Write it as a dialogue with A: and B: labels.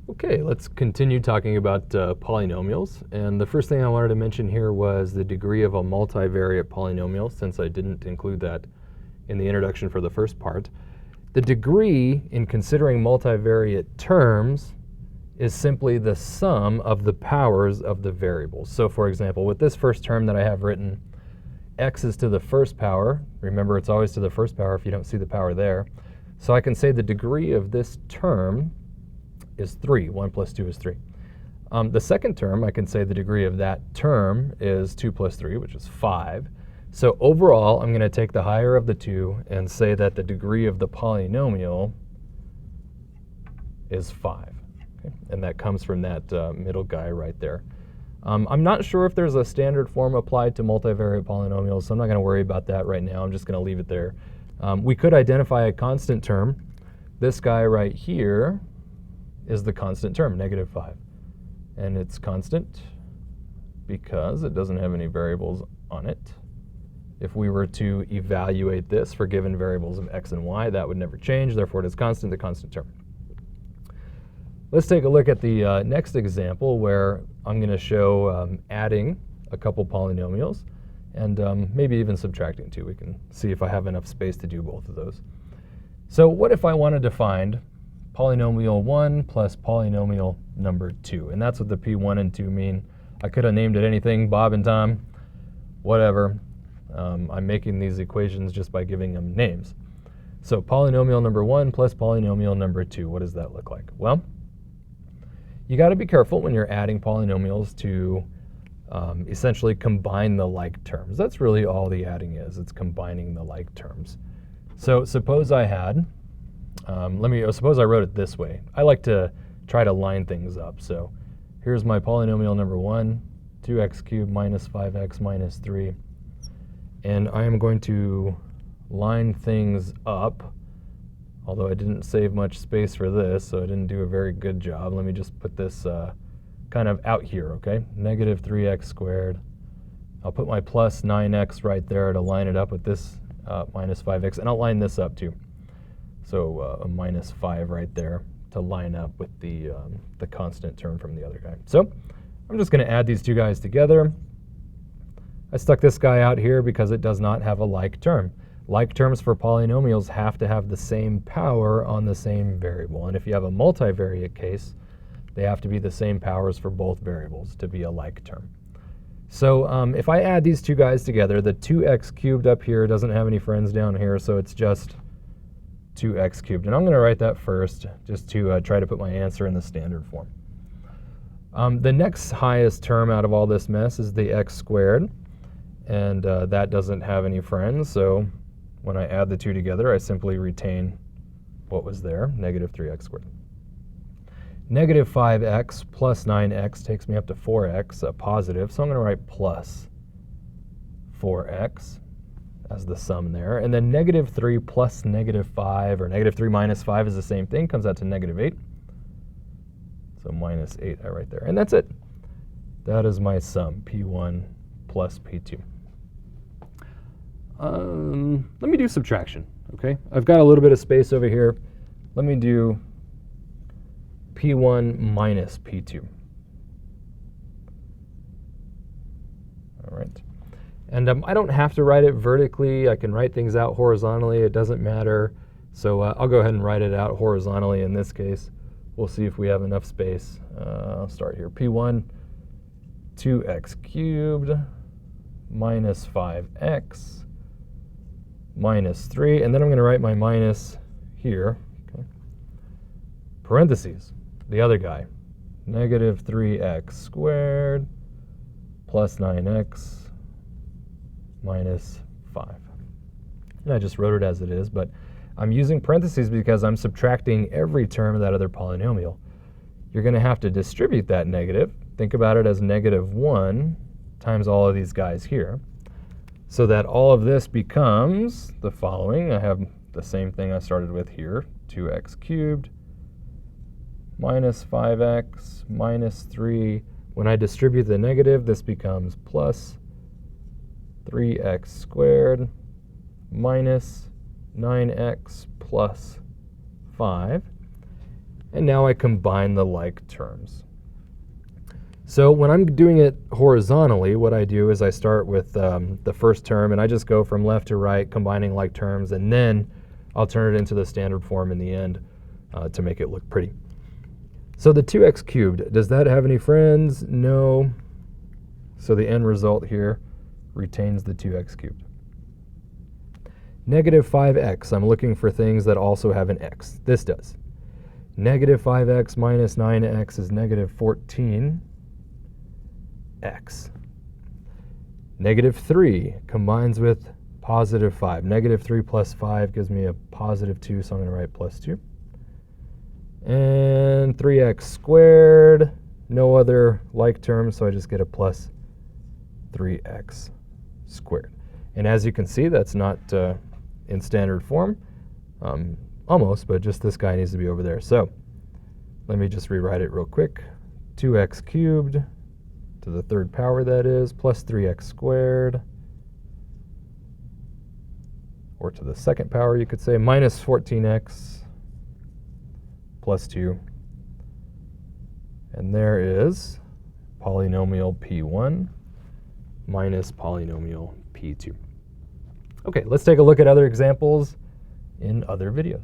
A: Okay, let's continue talking about polynomials. And the first thing I wanted to mention here was the degree of a multivariate polynomial, since I didn't include that in the introduction for the first part. The degree in considering multivariate terms is simply the sum of the powers of the variables. So for example, with this first term that I have written, x is to the first power. Remember, it's always to the first power if you don't see the power there. So I can say the degree of this term is 3. 1 plus 2 is 3. The second term, I can say the degree of that term is 2 plus 3, which is 5. So overall, I'm going to take the higher of the two and say that the degree of the polynomial is 5. Okay? And that comes from that middle guy right there. I'm not sure if there's a standard form applied to multivariate polynomials, so I'm not going to worry about that right now. I'm just going to leave it there. We could identify a constant term. This guy right here is the constant term, -5. And it's constant because it doesn't have any variables on it. If we were to evaluate this for given variables of x and y, that would never change. Therefore, it is constant, the constant term. Let's take a look at the next example where I'm going to show adding a couple polynomials and maybe even subtracting two. We can see if I have enough space to do both of those. So what if I wanted to find polynomial 1 plus polynomial number 2? And that's what the P1 and 2 mean. I could have named it anything, Bob and Tom, whatever. I'm making these equations just by giving them names. So polynomial number 1 plus polynomial number 2, what does that look like? Well, you got to be careful when you're adding polynomials to essentially combine the like terms. That's really all the adding is. It's combining the like terms. So suppose I had, suppose I wrote it this way. I like to try to line things up. So here's my polynomial number 1, 2x cubed minus 5x minus 3. And I am going to line things up, although I didn't save much space for this, so I didn't do a very good job. Let me just put this kind of out here, okay? -3x squared. I'll put my plus 9x right there to line it up with this minus 5x, and I'll line this up too. So a minus 5 right there to line up with the constant term from the other guy. So I'm just going to add these two guys together. I stuck this guy out here because it does not have a like term. Like terms for polynomials have to have the same power on the same variable. And if you have a multivariate case, they have to be the same powers for both variables to be a like term. So if I add these two guys together, the 2x cubed up here doesn't have any friends down here, so it's just 2x cubed. And I'm going to write that first just to try to put my answer in the standard form. The next highest term out of all this mess is the x squared. And that doesn't have any friends, so when I add the two together, I simply retain what was there, -3x squared. -5x plus 9x takes me up to 4x, a positive, so I'm going to write plus 4x as the sum there. And then -3 plus -5, or -3 minus 5 is the same thing, comes out to -8. So -8 I write there. And that's it. That is my sum, P1 plus P2. Let me do subtraction, okay? I've got a little bit of space over here. Let me do P1 minus P2. All right. And I don't have to write it vertically. I can write things out horizontally. It doesn't matter. So I'll go ahead and write it out horizontally in this case. We'll see if we have enough space. I'll start here. P1, 2x cubed minus 5x minus 3, and then I'm going to write my minus here, okay. Parentheses, the other guy, -3x squared plus 9x minus 5. And I just wrote it as it is, but I'm using parentheses because I'm subtracting every term of that other polynomial. You're going to have to distribute that negative. Think about it as -1 times all of these guys here, so that all of this becomes the following. I have the same thing I started with here, 2x cubed minus 5x minus 3. When I distribute the negative, this becomes plus 3x squared minus 9x plus 5. And now I combine the like terms. So when I'm doing it horizontally, what I do is I start with the first term, and I just go from left to right, combining like terms, and then I'll turn it into the standard form in the end to make it look pretty. So the 2x cubed, does that have any friends? No. So the end result here retains the 2x cubed. Negative 5x, I'm looking for things that also have an x. This does. Negative 5x minus 9x is negative 14x. Negative 3 combines with positive 5. Negative 3 plus 5 gives me a positive 2, so I'm going to write plus 2. And 3x squared, no other like terms, so I just get a plus 3x squared. And as you can see, that's not in standard form, almost, but just this guy needs to be over there. So let me just rewrite it real quick. 2x cubed to the third power, that is, plus 3x squared, or to the second power, you could say, minus 14x plus 2. And there is polynomial P1 minus polynomial P2. Okay, let's take a look at other examples in other videos.